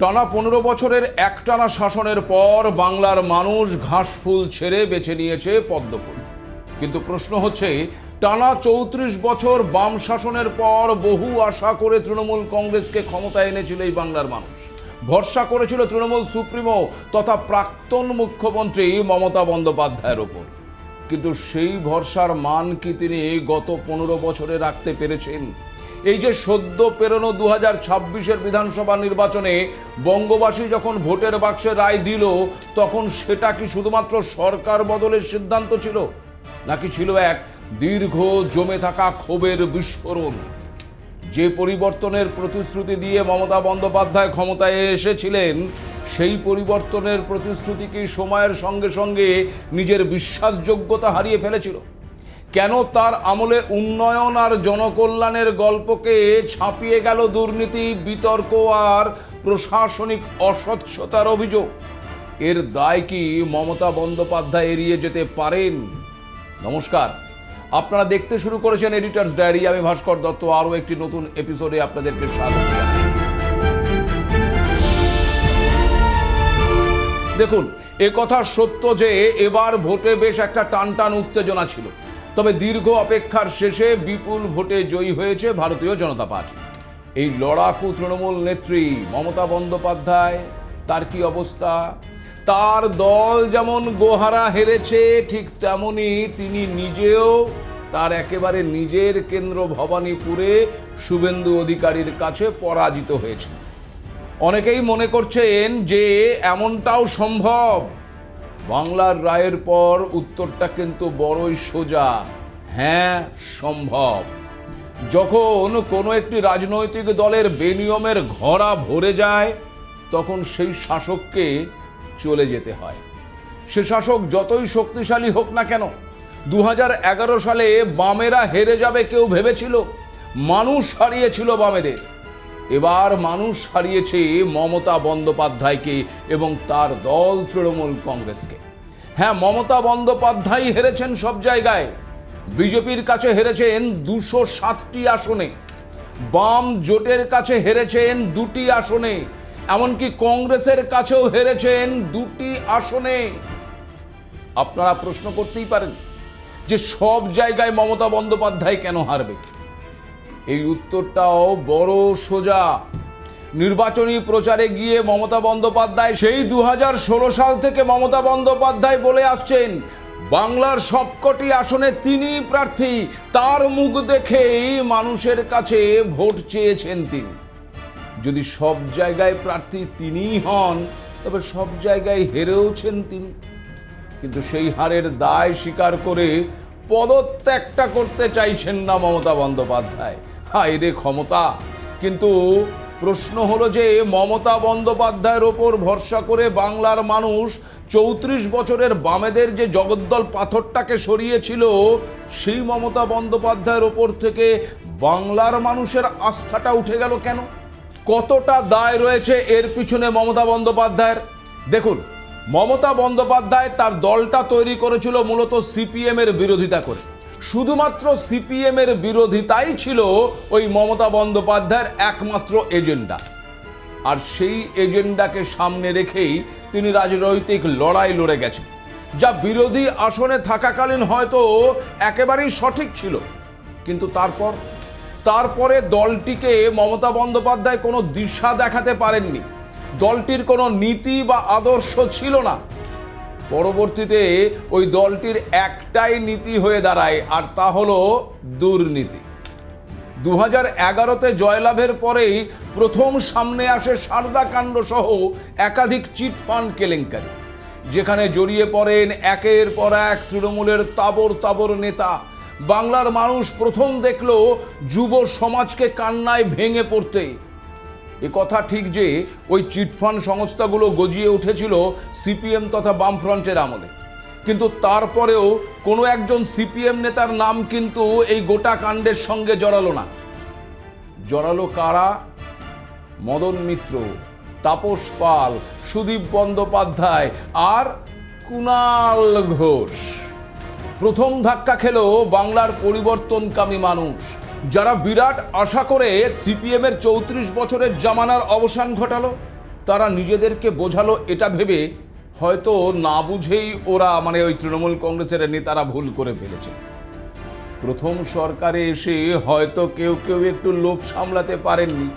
টানা 15 বছরের একটানা শাসনের পর বাংলার মানুষ ঘাসফুল ছেড়ে বেছে নিয়েছে পদ্মফুল। কিন্তু প্রশ্ন হচ্ছে, টানা 34 বছর বাম শাসনের পর বহু আশা করে তৃণমূল কংগ্রেসকে ক্ষমতায় এনেছিল এই বাংলার মানুষ। ভরসা করেছিল তৃণমূল সুপ্রিমো তথা প্রাক্তন মুখ্যমন্ত্রী মমতা বন্দ্যোপাধ্যায়ের ওপর। কিন্তু সেই ভরসার মান কি তিনি গত 15 বছরে রাখতে পেরেছেন? এই যে সদ্য পেরোনো 2026-এর বিধানসভা নির্বাচনে বঙ্গবাসী যখন ভোটের বাক্সে রায় দিল, তখন সেটা কি শুধুমাত্র সরকার বদলের সিদ্ধান্ত ছিল, নাকি ছিল এক দীর্ঘ জমে থাকা ক্ষোভের বিস্ফোরণ? যে পরিবর্তনের প্রতিশ্রুতি দিয়ে মমতা বন্দ্যোপাধ্যায় ক্ষমতায় এসেছিলেন, সেই পরিবর্তনের প্রতিশ্রুতি কি সময়ের সঙ্গে সঙ্গে নিজের বিশ্বাসযোগ্যতা হারিয়ে ফেলেছিল? কেন তার আমলে উন্নয়ন আর জনকল্যাণের গল্পকে ছাপিয়ে গেল দুর্নীতি, বিতর্ক আর প্রশাসনিক অস্বচ্ছতার অভিযোগ? এর দায় কি মমতা বন্দ্যোপাধ্যায় এড়িয়ে যেতে পারেন? নমস্কার, আপনারা দেখতে শুরু করেছেন এডিটরস ডায়েরি। আমি ভাস্কর দত্ত আরও একটি নতুন এপিসোডে আপনাদেরকে স্বাগত জানাই। দেখুন, একথা সত্য যে এবার ভোটে বেশ একটা টানটান উত্তেজনা ছিল, তবে দীর্ঘ অপেক্ষার শেষে বিপুল ভোটে জয়ী হয়েছে ভারতীয় জনতা পার্টি। এই লড়াকু তৃণমূল নেত্রী মমতা বন্দ্যোপাধ্যায়, তার কি অবস্থা? তার দল যেমন গোহারা হেরেছে, ঠিক তেমনি তিনি নিজেও তার একেবারে নিজের কেন্দ্র ভবানীপুরে শুভেন্দু অধিকারীর কাছে পরাজিত হয়েছে। অনেকেই মনে করছেন যে এমনটাও সম্ভব। বাংলার রায়ের পর উত্তরটা কিন্তু বড়ই সোজা, হ্যাঁ সম্ভব। যখন কোনো একটি রাজনৈতিক দলের বেনিয়মের ঘোড়া ভরে যায়, তখন সেই শাসককে চলে যেতে হয়। সে শাসক যতই শক্তিশালী হোক না কেন। 2011 সালে বামেরা হেরে যাবে কেউ ভেবেছিল? মানুষ হারিয়েছিল বামেদের। এবার মানুষ হারিয়েছে মমতা বন্দ্যোপাধ্যায়কে এবং তার দল তৃণমূল কংগ্রেসকে। হ্যাঁ, মমতা বন্দ্যোপাধ্যায় হেরেছেন সব জায়গায়। বিজেপির কাছে হেরেছেন 207টি আসনে, বাম জোটের কাছে হেরেছেন 2টি আসনে, এমনকি কংগ্রেসের কাছেও হেরেছেন 2টি আসনে। আপনারা প্রশ্ন করতেই পারেন যে সব জায়গায় মমতা বন্দ্যোপাধ্যায় কেন হারবে? এই উত্তরটাও বড় সোজা। নির্বাচনী প্রচারে গিয়ে মমতা বন্দ্যোপাধ্যায় সেই 2016 সাল থেকে মমতা বন্দ্যোপাধ্যায় বলে আসছেন, বাংলার সবকটি আসনে তিনিই প্রার্থী। তার মুখ দেখেই মানুষের কাছে ভোট চেয়েছেন তিনি। যদি সব জায়গায় প্রার্থী তিনিই হন, তবে সব জায়গায় হেরেওছেন তিনি। কিন্তু সেই হারের দায় স্বীকার করে পদত্যাগটা করতে চাইছেন না মমতা বন্দ্যোপাধ্যায়। হায় রে ক্ষমতা! কিন্তু প্রশ্ন হলো যে মমতা বন্দ্যোপাধ্যায়ের ওপর ভরসা করে বাংলার মানুষ 34 বছরের বামেদের যে জগদ্দল পাথরটাকে সরিয়েছিল, সেই মমতা বন্দ্যোপাধ্যায়ের ওপর থেকে বাংলার মানুষের আস্থাটা উঠে গেল কেন? কতটা দায় রয়েছে এর পিছনে মমতা বন্দ্যোপাধ্যায়ের? দেখুন, মমতা বন্দ্যোপাধ্যায় তার দলটা তৈরি করেছিল মূলত সিপিএম এর বিরোধিতা করে। শুধুমাত্র সিপিএম এর বিরোধিতাই ছিল ওই মমতা বন্দ্যোপাধ্যায়ের একমাত্র এজেন্ডা। আর সেই এজেন্ডাকে সামনে রেখেই তিনি রাজনৈতিক লড়াই লড়ে গেছেন, যা বিরোধী আসনে থাকাকালীন হয়তো একেবারেই সঠিক ছিল। কিন্তু তারপরে দলটিকে মমতা বন্দ্যোপাধ্যায় কোনো দিশা দেখাতে পারেননি। দলটির কোনো নীতি বা আদর্শ ছিল না। পরবর্তীতে ওই দলটির একটাই নীতি হয়ে দাঁড়ায়, আর তা হলো দুর্নীতি। 2011-তে জয়লাভের পরেই প্রথম সামনে আসে সারদা কাণ্ড সহ একাধিক চিটফান্ড কেলেঙ্কারি, যেখানে জড়িয়ে পড়েন একের পর এক তৃণমূলের তাবর নেতা। বাংলার মানুষ প্রথম দেখল যুব সমাজকে কান্নায় ভেঙে পড়তে। এ কথা ঠিক যে ওই চিটফান্ড সংস্থাগুলো গজিয়ে উঠেছিল সিপিএম তথা বামফ্রন্টের আমলে, কিন্তু তারপরেও কোনো একজন সিপিএম নেতার নাম কিন্তু এই গোটা কাণ্ডের সঙ্গে জড়ালো না। জড়ালো কারা? মদন মিত্র, তাপস পাল, সুদীপ বন্দ্যোপাধ্যায় আর কুণাল ঘোষ। প্রথম ধাক্কা খেল বাংলার পরিবর্তনকামী মানুষ, যারা বিরাট আশা করে সিপিএম এর 34 বছরের জামানার অবসান ঘটালো। তারা নিজেদেরকে বোঝালো এটা ভেবে হয়তো না বুঝেই ওরা ওই তৃণমূল কংগ্রেসের নেতারা ভুল করে ফেলেছে। প্রথম সরকারে এসে হয়তো কেউ কেউ একটু লোভ সামলাতে পারেননি,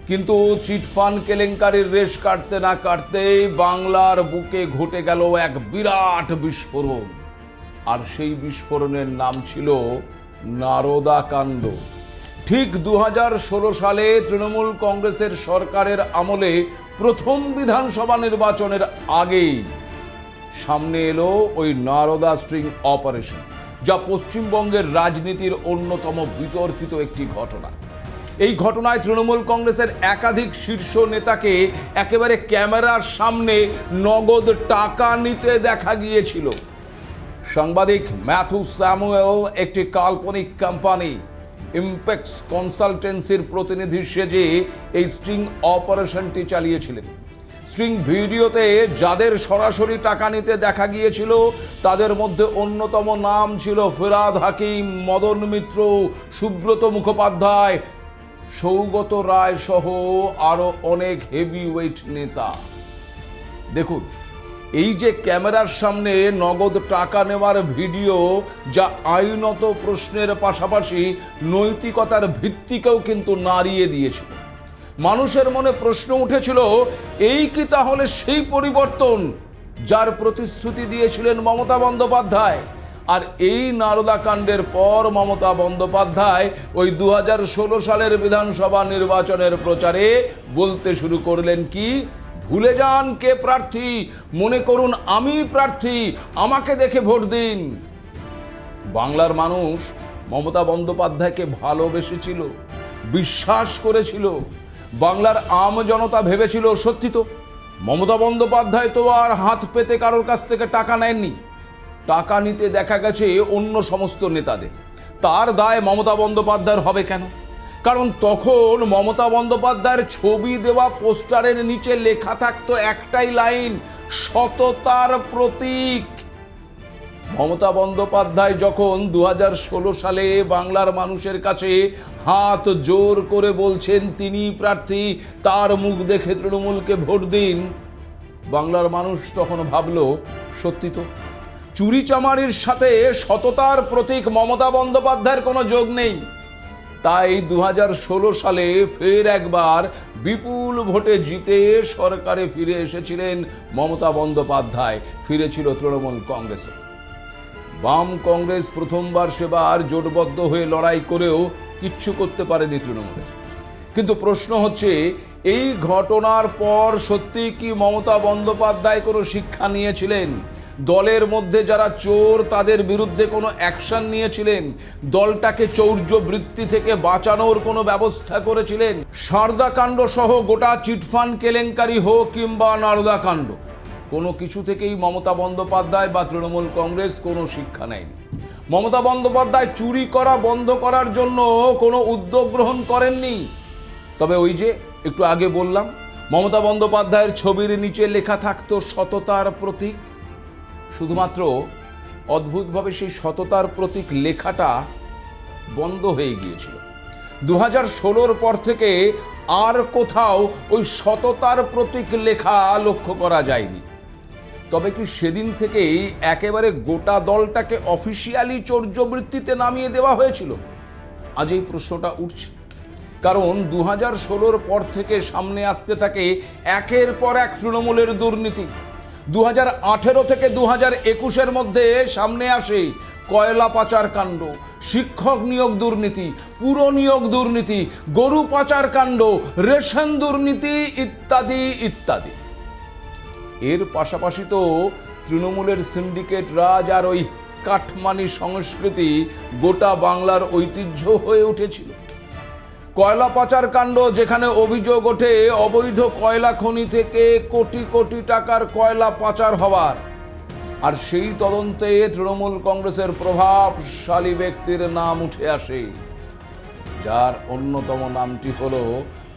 কিন্তু চিটফান্ড কেলেঙ্কারির রেশ কাটতে না কাটতেই বাংলার বুকে ঘটে গেল এক বিরাট বিস্ফোরণ। আর সেই বিস্ফোরণের নাম ছিল নারদা কাণ্ড। ঠিক 2016 সালে তৃণমূল কংগ্রেসের সরকারের আমলে প্রথম বিধানসভা নির্বাচনের আগেই সামনে এলো ওই নারদা স্ট্রিং অপারেশন, যা পশ্চিমবঙ্গের রাজনীতির অন্যতম বিতর্কিত একটি ঘটনা। এই ঘটনায় তৃণমূল কংগ্রেসের একাধিক শীর্ষ নেতাকে একেবারে ক্যামেরার সামনে নগদ টাকা নিতে দেখা গিয়েছিল। সাংবাদিক ম্যাথু স্যামুয়েল একটি কাল্পনিক কোম্পানি ইম্প্যাক্টস কনসালটেন্সির প্রতিনিধি সেজে এই স্ট্রিং অপারেশনটি চালিয়েছিলেন। স্ট্রিং ভিডিওতে যাদের সরাসরি টাকা নিতে দেখা গিয়েছিল তাদের মধ্যে অন্যতম নাম ছিল ফিরহাদ হাকিম, মদন মিত্র, সুব্রত মুখোপাধ্যায়, সৌগত রায় সহ আরো অনেক হেভিওয়েট নেতা। দেখুন, এই যে ক্যামেরার সামনে নগদ টাকা নেওয়ার ভিডিও, যা আইনত প্রশ্নের পাশাপাশি নৈতিকতার ভিত্তিকেও কিন্তু নাড়িয়ে দিয়েছিল। মানুষের মনে প্রশ্ন উঠেছিল, এই কি তাহলে সেই পরিবর্তন যার প্রতিশ্রুতি দিয়েছিলেন মমতা বন্দ্যোপাধ্যায়? আর এই নারদা কাণ্ডের পর মমতা বন্দ্যোপাধ্যায় ওই 2016 সালের বিধানসভা নির্বাচনের প্রচারে বলতে শুরু করলেন কি, ভুলে যান কে প্রার্থী, মনে করুন আমি প্রার্থী, আমাকে দেখে ভোট দিন। বাংলার মানুষ মমতা বন্দ্যোপাধ্যায়কে ভালোবেসেছিল, বিশ্বাস করেছিল। বাংলার আম জনতা ভেবেছিল, সত্যি তো মমতা বন্দ্যোপাধ্যায় তো আর হাত পেতে কারোর কাছ থেকে টাকা নেননি, টাকা নিতে দেখা গেছে অন্য সমস্ত নেতাদের। তার দায় মমতা বন্দ্যোপাধ্যায়ের হবে কেন? কারণ তখন মমতা বন্দ্যোপাধ্যায়ের ছবি দেওয়া পোস্টারের নিচে লেখা থাকতো একটাই লাইন, সততার প্রতীক। মমতা বন্দ্যোপাধ্যায় যখন 2016 সালে বাংলার মানুষের কাছে হাত জোর করে বলছেন তিনি প্রার্থী, তার মুখ দেখে তৃণমূলকে ভোট দিন, বাংলার মানুষ তখন ভাবলো, সত্যি তো চুরি চামারির সাথে সততার প্রতীক মমতা বন্দ্যোপাধ্যায়ের কোনো যোগ নেই। তাই 2016 সালে ফের একবার বিপুল ভোটে জিতে সরকারে ফিরে এসেছিলেন মমতা বন্দ্যোপাধ্যায়, ফিরেছিল তৃণমূল কংগ্রেস। বাম কংগ্রেস প্রথমবার সেবার জোটবদ্ধ হয়ে লড়াই করেও কিচ্ছু করতে পারেনি তৃণমূলে। কিন্তু প্রশ্ন হচ্ছে, এই ঘটনার পর সত্যি কি মমতা বন্দ্যোপাধ্যায় কোনো শিক্ষা নিয়েছিলেন? দলের মধ্যে যারা চোর তাদের বিরুদ্ধে কোনো অ্যাকশন নিয়েছিলেন? দলটাকে চৌর্যবৃত্তি থেকে বাঁচানোর কোনো ব্যবস্থা করেছিলেন? সারদা কাণ্ড সহ গোটা চিটফান্ড কেলেঙ্কারি হোক কিংবা নারদা কাণ্ড, কোনো কিছু থেকেই মমতা বন্দ্যোপাধ্যায় বা তৃণমূল কংগ্রেস কোনো শিক্ষা নেয়নি। মমতা বন্দ্যোপাধ্যায় চুরি করা বন্ধ করার জন্য কোনো উদ্যোগ গ্রহণ করেননি। তবে ওই যে একটু আগে বললাম, মমতা বন্দ্যোপাধ্যায়ের ছবির নিচে লেখা থাকতো সততার প্রতীক। শুধুমাত্র অদ্ভুতভাবে সেই সততার প্রতীক লেখাটা বন্ধ হয়ে গিয়েছিল। 2016 পর থেকে আর কোথাও ওই সততার প্রতীক লেখা লক্ষ্য করা যায়নি। তবে কি সেদিন থেকেই একেবারে গোটা দলটাকে অফিসিয়ালি চৌর্যবৃত্তিতে নামিয়ে দেওয়া হয়েছিল? আজ এই প্রশ্নটা উঠছে, কারণ 2016 পর থেকে সামনে আসতে থাকে একের পর এক তৃণমূলের দুর্নীতি। 2018 থেকে 2021-এর মধ্যে সামনে আসে কয়লা পাচার কাণ্ড, শিক্ষক নিয়োগ দুর্নীতি, পুর নিয়োগ দুর্নীতি, গরু পাচার কাণ্ড, রেশন দুর্নীতি ইত্যাদি ইত্যাদি। এর পাশাপাশি তো তৃণমূলের সিন্ডিকেট রাজ আর ওই কাটমানি সংস্কৃতি গোটা বাংলার ঐতিহ্য হয়ে উঠেছিল। কয়লা পাচার কাণ্ড, যেখানে অভিযোগ ওঠে অবৈধ কয়লা খনি থেকে কোটি কোটি টাকার কয়লা পাচার হওয়ার, আর সেই তদন্তে তৃণমূল কংগ্রেসের প্রভাবশালী ব্যক্তির নাম উঠে আসে, যার অন্যতম নামটি হলো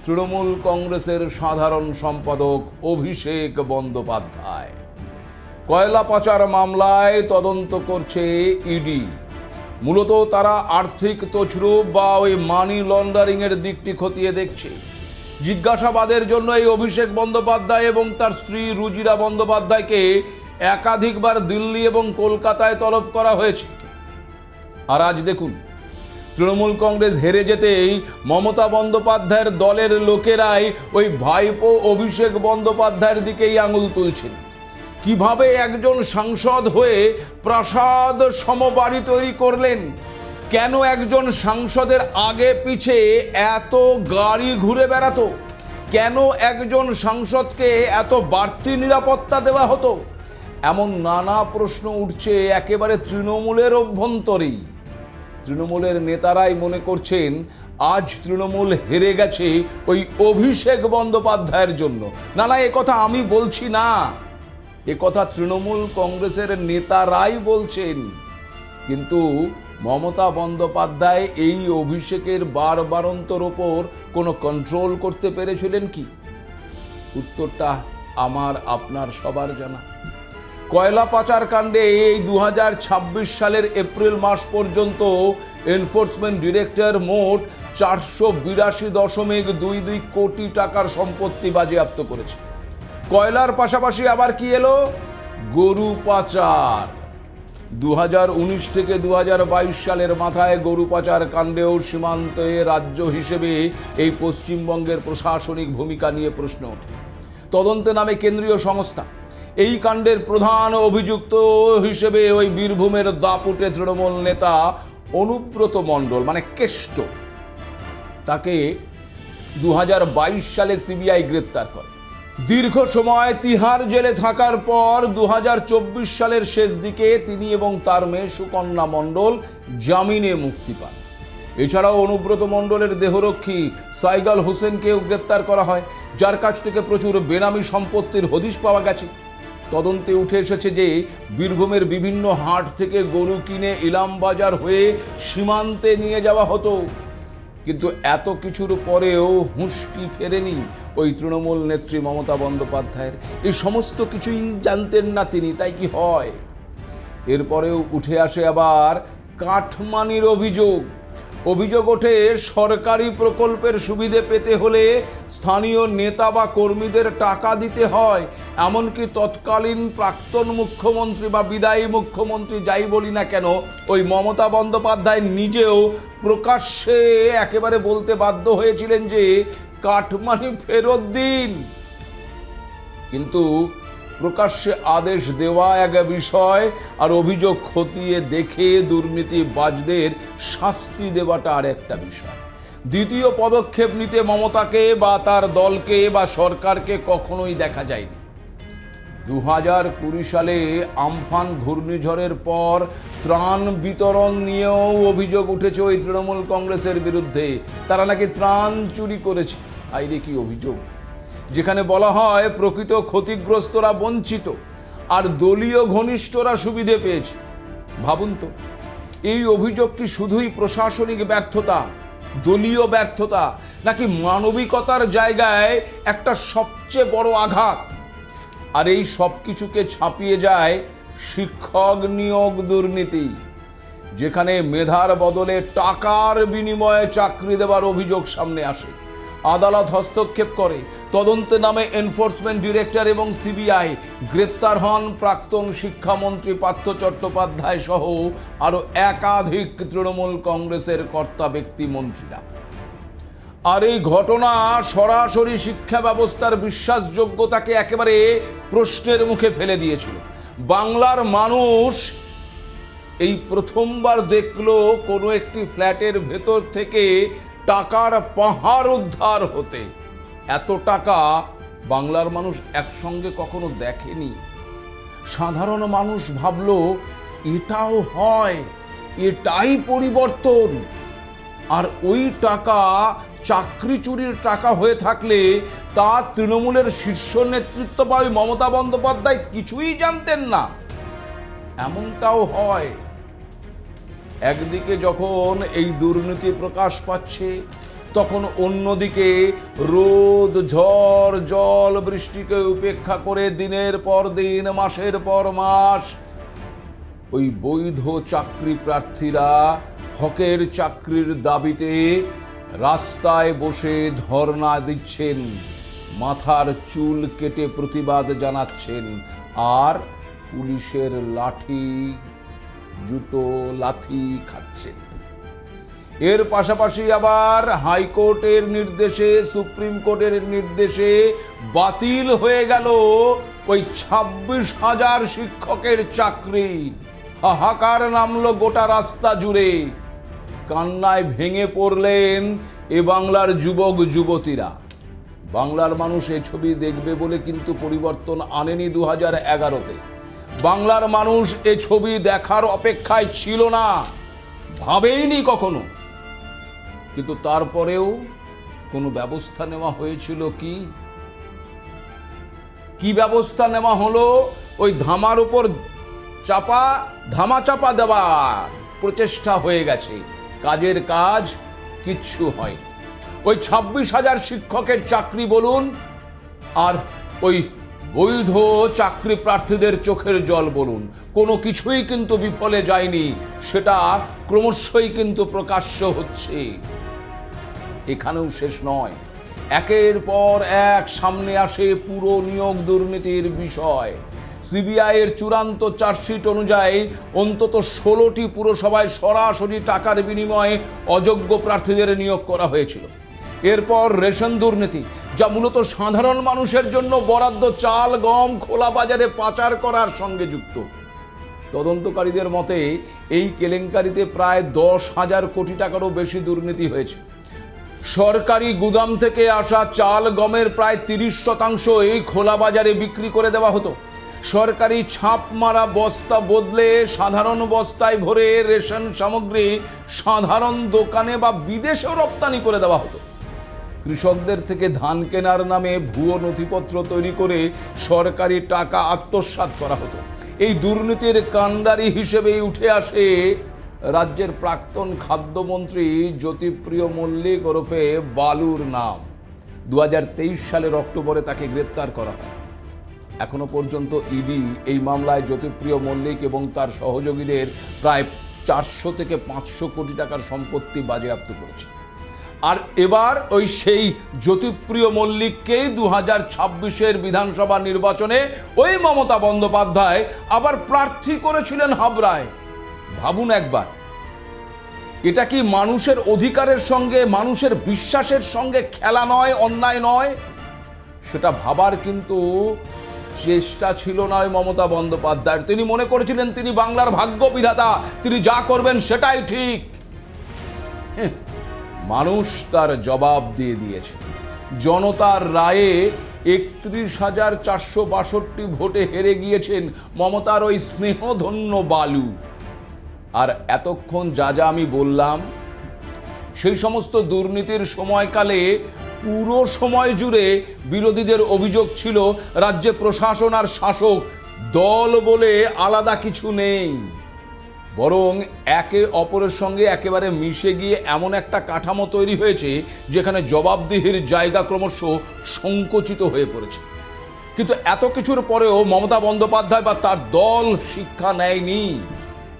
তৃণমূল কংগ্রেসের সাধারণ সম্পাদক অভিষেক বন্দ্যোপাধ্যায়। কয়লা পাচার মামলায় তদন্ত করছে ইডি। মূলত তারা আর্থিক তছরূপ বা ওই মানি লন্ডারিং এর দিকটি খতিয়ে দেখছে। জিজ্ঞাসাবাদের জন্য এই অভিষেক বন্দ্যোপাধ্যায় এবং তার স্ত্রী রুজিরা বন্দ্যোপাধ্যায়কে একাধিকবার দিল্লি এবং কলকাতায় তলব করা হয়েছে। আর আজ দেখুন, তৃণমূল কংগ্রেস হেরে যেতেই মমতা বন্দ্যোপাধ্যায়ের দলের লোকেরাই ওই ভাইপো অভিষেক বন্দ্যোপাধ্যায়ের দিকেই আঙুল তুলছেন। কিভাবে একজন সাংসদ হয়ে প্রাসাদ সমবাড়ি তৈরি করলেন, কেন একজন সাংসদের আগে পিছে এত গাড়ি ঘুরে বেড়াতো, কেন একজন সাংসদকে এত বাড়তি নিরাপত্তা দেওয়া হতো, এমন নানা প্রশ্ন উঠছে একেবারে তৃণমূলের অভ্যন্তরেই। তৃণমূলের নেতারাই মনে করছেন আজ তৃণমূল হেরে গেছে ওই অভিষেক বন্দ্যোপাধ্যায়ের জন্য। না, একথা আমি বলছি না, একথা তৃণমূল কংগ্রেসের নেতারাই বলছেন। কিন্তু মমতা বন্দ্যোপাধ্যায় এই অভিষেকের বারবারন্তর ওপর কোনো কন্ট্রোল করতে পেরেছিলেন কি? উত্তরটা আমার আপনার সবার জানা। কয়লা পাচার কাণ্ডে এই 2026 সালের এপ্রিল মাস পর্যন্ত এনফোর্সমেন্ট ডিরেক্টর মোট 482.22 কোটি টাকার সম্পত্তি বাজেয়াপ্ত করেছে। কয়লার পাশাপাশি আবার কি এলো? গরু পাচার। 2019 থেকে 2022 সালের মাথায় গরু পাচার কাণ্ডেও সীমান্তে রাজ্য হিসেবে এই পশ্চিমবঙ্গের প্রশাসনিক ভূমিকা নিয়ে প্রশ্ন ওঠে। তদন্তে নামে কেন্দ্রীয় সংস্থা। এই কাণ্ডের প্রধান অভিযুক্ত হিসেবে ওই বীরভূমের দাপুটে তৃণমূল নেতা অনুব্রত মণ্ডল মানে কেষ্ট, তাকে 2022 সালে সিবিআই গ্রেপ্তার করে। দীর্ঘ সময় তিহার জেলে থাকার পর 2024 সালের শেষ দিকে তিনি এবং তার মেয়ে সুকন্যা মণ্ডল জামিনে মুক্তি পান। এছাড়াও অনুব্রত মণ্ডলের দেহরক্ষী সাইগাল হোসেনকেও গ্রেপ্তার করা হয়, যার কাছ থেকে প্রচুর বেনামি সম্পত্তির হদিশ পাওয়া গেছে। তদন্তে উঠে এসেছে যে বীরভূমের বিভিন্ন হাট থেকে গরু কিনে ইলামবাজার হয়ে সীমান্তে নিয়ে যাওয়া হতো। কিন্তু এত কিছুর পরেও হুঁশকি ফেরেনি ওই তৃণমূল নেত্রী মমতা বন্দ্যোপাধ্যায়ের। এই সমস্ত কিছুই জানতেন না তিনি, তাই কি হয়? এরপরেও উঠে আসে আবার কাটমানির অভিযোগ। অভিযোগ ওঠে সরকারি প্রকল্পের সুবিধে পেতে হলে স্থানীয় নেতা বা কর্মীদের টাকা দিতে হয়। এমনকি তৎকালীন প্রাক্তন মুখ্যমন্ত্রী বা বিদায়ী মুখ্যমন্ত্রী যাই বলি না কেন, ওই মমতা বন্দ্যোপাধ্যায় নিজেও প্রকাশ্যে একেবারে বলতে বাধ্য হয়েছিলেন যে কাটমানি ফেরত দিন। কিন্তু প্রকাশ্যে আদেশ দেওয়া এক বিষয়, আর অভিযোগ খতিয়ে দেখে দুর্নীতিবাজদের শাস্তি দেওয়াটা আর একটা বিষয়। দ্বিতীয় পদক্ষেপ নিতে মমতাকে বা তার দলকে বা সরকারকে কখনোই দেখা যায়নি। 2020 সালে আমফান ঘূর্ণিঝড়ের পর ত্রাণ বিতরণ নিয়েও অভিযোগ উঠেছে ওই তৃণমূল কংগ্রেসের বিরুদ্ধে। তারা নাকি ত্রাণ চুরি করেছে। আইরে কি অভিযোগ! যেখানে বলা হয় প্রকৃত ক্ষতিগ্রস্তরা বঞ্চিত আর দলীয় ঘনিষ্ঠরা সুবিধে পেয়েছে। ভাবুন তো, এই অভিযোগ কি শুধুই প্রশাসনিক ব্যর্থতা, দলীয় ব্যর্থতা, নাকি মানবিকতার জায়গায় একটা সবচেয়ে বড় আঘাত? আর এই সব কিছুকে ছাপিয়ে যায় শিক্ষক নিয়োগ দুর্নীতি, যেখানে মেধার বদলে টাকার বিনিময়ে চাকরি দেওয়ার অভিযোগ সামনে আসে। আদালত হস্তক্ষেপ করে, তদন্তে নামে এনফোর্সমেন্ট ডিরেক্টর এবং সিবিআই। গ্রেপ্তার হন প্রাক্তন শিক্ষামন্ত্রী পার্থ চট্টোপাধ্যায় সহ আরও একাধিক তৃণমূল কংগ্রেসের কর্তা ব্যক্তি মন্ত্রীরা। আর এই ঘটনা সরাসরি শিক্ষা ব্যবস্থার বিশ্বাসযোগ্যতাকে একেবারে প্রশ্নের মুখে ফেলে দিয়েছিল। বাংলার মানুষ এই প্রথমবার দেখলো কোনো একটি ফ্ল্যাটের ভেতর থেকে টাকার পাহাড় উদ্ধার হতে। এত টাকা বাংলার মানুষ একসঙ্গে কখনো দেখেনি। সাধারণ মানুষ ভাবলো এটাও হয়, এটাই পরিবর্তন। আর ওই টাকা চাকরি চুরির টাকা হয়ে থাকলে তা তৃণমূলের শীর্ষ নেতৃত্ব বা ওই মমতা বন্দ্যোপাধ্যায় কিছুই জানতেন না, এমনটাও হয়। একদিকে যখন এই দুর্নীতি প্রকাশ পাচ্ছে, তখন অন্যদিকে রোদ ঝড় জল বৃষ্টিকে উপেক্ষা করে দিনের পর দিন মাসের পর মাস ওই বৈধ চাকরি প্রার্থীরা হকের চাকরির দাবিতে রাস্তায় বসে ধর্ণা দিচ্ছেন, মাথার চুল কেটে প্রতিবাদ জানাচ্ছেন, আর পুলিশের লাঠি জুতো লাথি খাচ্ছেন। এর পাশাপাশি আবার হাইকোর্টের নির্দেশে, সুপ্রিম কোর্টের নির্দেশে বাতিল হয়ে গেল ওই 26,000 শিক্ষকের চাকরি। হাহাকার নামলো গোটা রাস্তা জুড়ে। কান্নায় ভেঙে পড়লেন এ বাংলার যুবক যুবতীরা। বাংলার মানুষ এ ছবি দেখবে বলে কিন্তু পরিবর্তন আনেনি 2011-তে। বাংলার মানুষ এ ছবি দেখার অপেক্ষায় ছিল না, ভাবেইনি কখনো। কিন্তু তারপরেও কোনো ব্যবস্থা নেওয়া হয়েছিল কি ব্যবস্থা নেওয়া হলো? ওই ধামার উপর ধামা চাপা দেওয়ার প্রচেষ্টা হয়ে গেছে, কাজের কাজ কিচ্ছু হয়। ওই 26,000 শিক্ষকের চাকরি বলুন, আর ওই বৈধ চাকরি প্রার্থীদের চোখের জল বলুন, কোনো কিছুই কিন্তু বিফলে যায়নি। সেটা ক্রমশই কিন্তু প্রকাশ্য হচ্ছে। এখানেও শেষ নয়, একের পর এক সামনে আসে পুরো নিয়োগ দুর্নীতির বিষয়। সিবিআই এর চূড়ান্ত চার্জশিট অনুযায়ী অন্তত 16টি পুরসভায় সরাসরি টাকার বিনিময়ে অযোগ্য প্রার্থীদের নিয়োগ করা হয়েছিল। এরপর রেশন দুর্নীতি, যা মূলত সাধারণ মানুষের জন্য বরাদ্দ চাল গম খোলা বাজারে পাচার করার সঙ্গে যুক্ত। তদন্তকারীদের মতে এই কেলেঙ্কারিতে প্রায় 10,000 কোটি টাকারও বেশি দুর্নীতি হয়েছে। সরকারি গুদাম থেকে আসা চাল গমের প্রায় 30% খোলা বাজারে বিক্রি করে দেওয়া হতো। সরকারি ছাপ মারা বস্তা বদলে সাধারণ বস্তায় ভরে রেশন সামগ্রী সাধারণ দোকানে বা বিদেশেও রপ্তানি করে দেওয়া হতো। কৃষকদের থেকে ধান কেনার নামে ভুয়ো নথিপত্র তৈরি করে সরকারি টাকা আত্মসাৎ করা হতো। এই দুর্নীতির কাণ্ডারি হিসেবেই উঠে আসে রাজ্যের প্রাক্তন খাদ্যমন্ত্রী জ্যোতিপ্রিয় মল্লিক ওরফে বালুর নাম। 2023 সালের অক্টোবরে তাকে গ্রেপ্তার করা হয়। এখনো পর্যন্ত ইডি এই মামলায় জ্যোতিপ্রিয় মল্লিক এবং তার সহযোগীদের প্রায় 400 থেকে 500 কোটি টাকার সম্পত্তি বাজেয়াপ্ত করেছে। আর এবার ওই সেই জ্যোতিপ্রিয় মল্লিককেই 2026-এর বিধানসভা নির্বাচনে ওই মমতা বন্দ্যোপাধ্যায় আবার প্রার্থী করেছিলেন হাবড়ায়। ভাবুন একবার, এটা কি মানুষের অধিকারের সঙ্গে, মানুষের বিশ্বাসের সঙ্গে খেলা নয়, অন্যায় নয়? সেটা ভাবার কিন্তু চেষ্টা ছিল না ওই মমতা বন্দ্যোপাধ্যায়ের। তিনি মনে করেছিলেন তিনি বাংলার ভাগ্য বিধাতা, তিনি যা করবেন সেটাই ঠিক। মানুষ তার জবাব দিয়ে দিয়েছে। জনতার রায়ে 31,462 ভোটে হেরে গিয়েছেন মমতার ওই স্নেহধন্য বালু। আর এতক্ষণ যা যা আমি বললাম, সেই সমস্ত দুর্নীতির সময়কালে পুরো সময় জুড়ে বিরোধীদের অভিযোগ ছিল রাজ্যে প্রশাসন আর শাসক দল বলে আলাদা কিছু নেই, বরং একে অপরের সঙ্গে একেবারে মিশে গিয়ে এমন একটা কাঠামো তৈরি হয়েছে যেখানে জবাবদিহির জায়গা ক্রমশ সংকুচিত হয়ে পড়েছে। কিন্তু এত কিছুর পরেও মমতা বন্দ্যোপাধ্যায় বা তার দল শিক্ষা নেয়নি।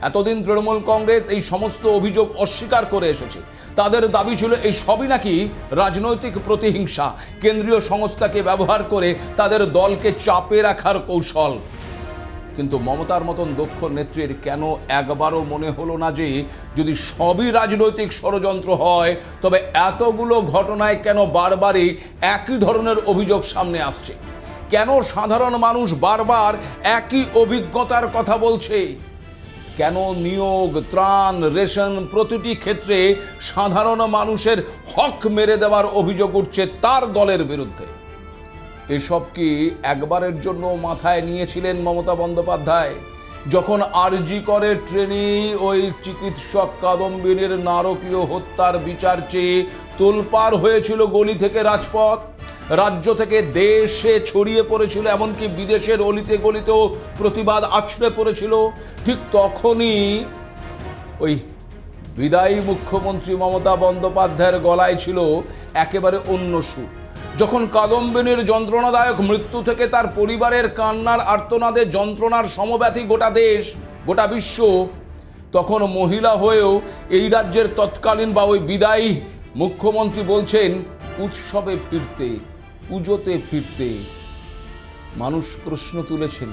এতদিন তৃণমূল কংগ্রেস এই সমস্ত অভিযোগ অস্বীকার করে এসেছে। তাদের দাবি ছিল এই সবই নাকি রাজনৈতিক প্রতিহিংসা, কেন্দ্রীয় সংস্থাকে ব্যবহার করে তাদের দলকে চাপে রাখার কৌশল। কিন্তু মমতার মতন দক্ষ নেত্রীর কেন একবারও মনে হলো না যে যদি সবই রাজনৈতিক ষড়যন্ত্র হয়, তবে এতগুলো ঘটনায় কেন বারবারই একই ধরনের অভিযোগ সামনে আসছে? কেন সাধারণ মানুষ বারবার একই অভিজ্ঞতার কথা বলছে? কেন নিয়োগ, ত্রাণ, রেশন প্রতিটি ক্ষেত্রে সাধারণ মানুষের হক মেরে দেওয়ার অভিযোগ উঠছে তার দলের বিরুদ্ধে? এসব কি একবারের জন্য মাথায় নিয়েছিলেন মমতা বন্দ্যোপাধ্যায় যখন আরজি করে ট্রেনি ওই চিকিৎসক কাদম্বিনীর নারকীয় হত্যার বিচার চেয়ে তোলপাড় হয়েছিল গলি থেকে রাজপথ, রাজ্য থেকে দেশে ছড়িয়ে পড়েছিল, এমনকি বিদেশের অলিতে গলিতেও প্রতিবাদ আছড়ে পড়েছিল? ঠিক তখনই ওই বিদায়ী মুখ্যমন্ত্রী মমতা বন্দ্যোপাধ্যায়ের গলায় ছিল একেবারে অন্য সুর। যখন কাদম্বিনীর যন্ত্রণাদায়ক মৃত্যু থেকে তার পরিবারের কান্নার আর্তনাদে যন্ত্রণার সমব্যথী গোটা দেশ, গোটা বিশ্ব, তখন মহিলা হয়েও এই রাজ্যের তৎকালীন বা ওই বিদায়ী মুখ্যমন্ত্রী বলছেন উৎসবে ফিরতে, পুজোতে ফিরতে। মানুষ প্রশ্ন তুলেছেন,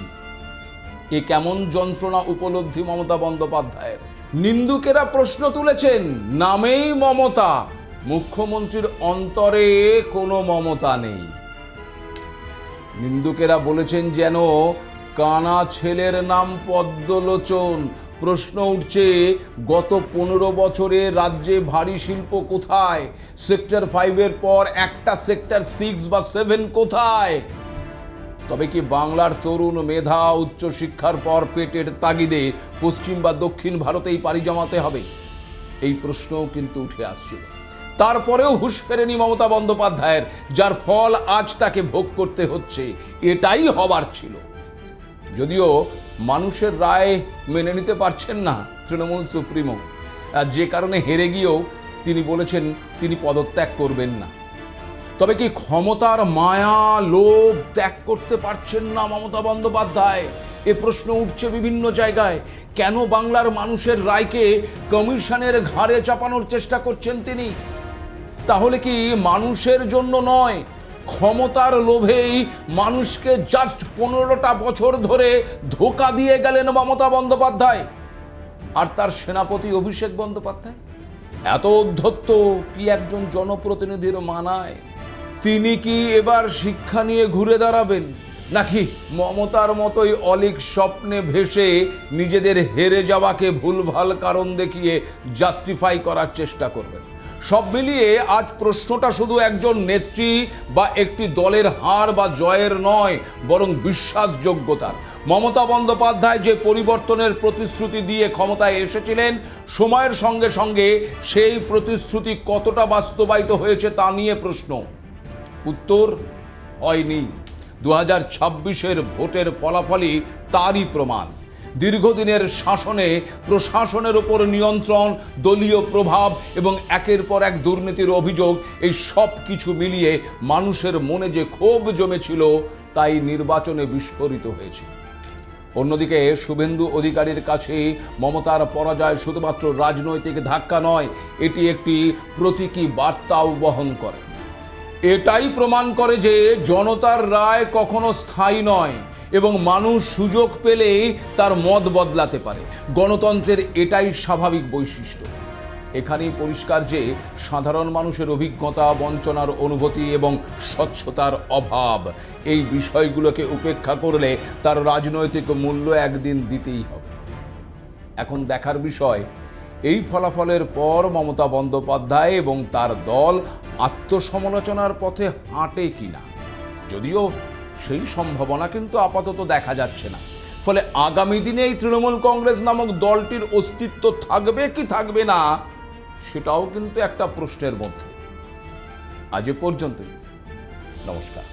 এ কেমন যন্ত্রণা উপলব্ধি মমতা বন্দ্যোপাধ্যায়ের। নিন্দুকেরা প্রশ্ন তুলেছেন, নামেই মমতা, মুখ্যমন্ত্রীর অন্তরে কোনো মমতা নেই। নিন্দুকেরা বলেছেন যেন কানা ছেলের নাম পদ্মলোচন। প্রশ্ন উঠছে, গত 15 বছরে রাজ্যে ভারী শিল্প কোথায়? সেক্টর 5-এর পর একটা সেক্টর 6 বা 7 কোথায়? তবে কি বাংলার তরুণ মেধা উচ্চশিক্ষার পর পেটের তাগিদে পশ্চিম বা দক্ষিণ ভারতেই পাড়ি জমাতে হবে? এই প্রশ্নও কিন্তু উঠে আসছিল। তারপরেও হুঁশ ফেরেনি মমতা বন্দ্যোপাধ্যায়ের, যার ফল আজ তাকে ভোগ করতে হচ্ছে। এটাই হবার ছিল। যদিও মানুষের রায় মেনে নিতে পারছেন না তৃণমূল সুপ্রিমো, যে কারণে হেরে গিয়েও তিনি বলেছেন তিনি পদত্যাগ করবেন না। তবে কি ক্ষমতার মায়া লোভ ত্যাগ করতে পারছেন না মমতা বন্দ্যোপাধ্যায়? এ প্রশ্ন উঠছে বিভিন্ন জায়গায়। কেন বাংলার মানুষের রায়কে কমিশনের ঘাড়ে চাপানোর চেষ্টা করছেন তিনি? তাহলে কি মানুষের জন্য নয়, ক্ষমতার লোভেই মানুষকে জাস্ট 15টা বছর ধরে ধোঁকা দিয়ে গেলেন মমতা বন্দ্যোপাধ্যায় আর তার সেনাপতি অভিষেক বন্দ্যোপাধ্যায়? এত ঔদ্ধত্য কি একজন জনপ্রতিনিধির মানায়? তিনি কি এবার শিক্ষা নিয়ে ঘুরে দাঁড়াবেন, নাকি মমতার মতোই অলীক স্বপ্নে ভেসে নিজেদের হেরে যাওয়াকে ভুলভাল কারণ দেখিয়ে জাস্টিফাই করার চেষ্টা করবেন? সব মিলিয়ে আজ প্রশ্নটা শুধু একজন নেত্রী বা একটি দলের হার বা জয়ের নয়, বরং বিশ্বাসযোগ্যতার। মমতা বন্দ্যোপাধ্যায় যে পরিবর্তনের প্রতিশ্রুতি দিয়ে ক্ষমতায় এসেছিলেন, সময়ের সঙ্গে সঙ্গে সেই প্রতিশ্রুতি কতটা বাস্তবায়িত হয়েছে তা নিয়ে প্রশ্ন। উত্তর, হয়নি। 2026-এর ভোটের ফলাফলই তারই প্রমাণ। দীর্ঘদিনের শাসনে প্রশাসনের উপর নিয়ন্ত্রণ, দলীয় প্রভাব এবং একের পর এক দুর্নীতির অভিযোগ, এই সব কিছু মিলিয়ে মানুষের মনে যে ক্ষোভ জমেছিল তাই নির্বাচনে বিস্ফোরিত হয়েছে। অন্যদিকে শুভেন্দু অধিকারীর কাছে মমতার পরাজয় শুধুমাত্র রাজনৈতিক ধাক্কা নয়, এটি একটি প্রতীকী বার্তাও বহন করে। এটাই প্রমাণ করে যে জনতার রায় কখনো স্থায়ী নয় এবং মানুষ সুযোগ পেলেই তার মত বদলাতে পারে। গণতন্ত্রের এটাই স্বাভাবিক বৈশিষ্ট্য। এখানেই পরিষ্কার যে সাধারণ মানুষের অভিজ্ঞতা, বঞ্চনার অনুভূতি এবং স্বচ্ছতার অভাব, এই বিষয়গুলোকে উপেক্ষা করলে তার রাজনৈতিক মূল্য একদিন দিতেই হবে। এখন দেখার বিষয়, এই ফলাফলের পর মমতা বন্দ্যোপাধ্যায় এবং তার দল আত্মসমালোচনার পথে হাঁটে কিনা। যদিও সেই সম্ভাবনা কিন্তু আপাতত দেখা যাচ্ছে না। ফলে আগামী দিনে এই তৃণমূল কংগ্রেস নামক দলটির অস্তিত্ব থাকবে কি থাকবে না, সেটাও কিন্তু একটা প্রশ্নের মধ্যে। আজ এ পর্যন্তই। নমস্কার।